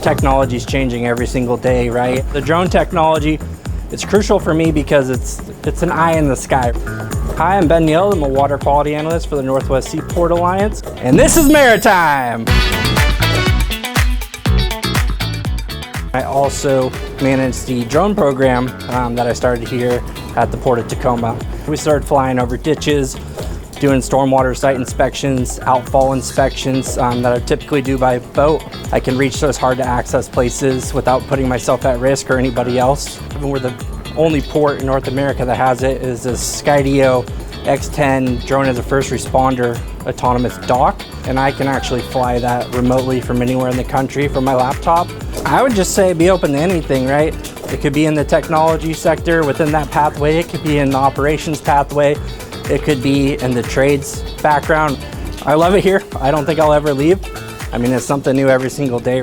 Technology is changing every single day, right? The drone technology, it's crucial for me because it's an eye in the sky. Hi, I'm Ben Nield. I'm a water quality analyst for the Northwest Seaport Alliance, and this is Maritime. I also manage the drone program that I started here at the Port of Tacoma. We started flying over ditches, doing stormwater site inspections, outfall inspections that I typically do by boat. I can reach those hard to access places without putting myself at risk or anybody else. We're the only port in North America that has it. Is this Skydio X10 drone as a first responder autonomous dock, and I can actually fly that remotely from anywhere in the country from my laptop. I would just say be open to anything, right? It could be in the technology sector within that pathway, it could be in the operations pathway, it could be in the trades background. I love it here. I don't think I'll ever leave. I mean, it's something new every single day.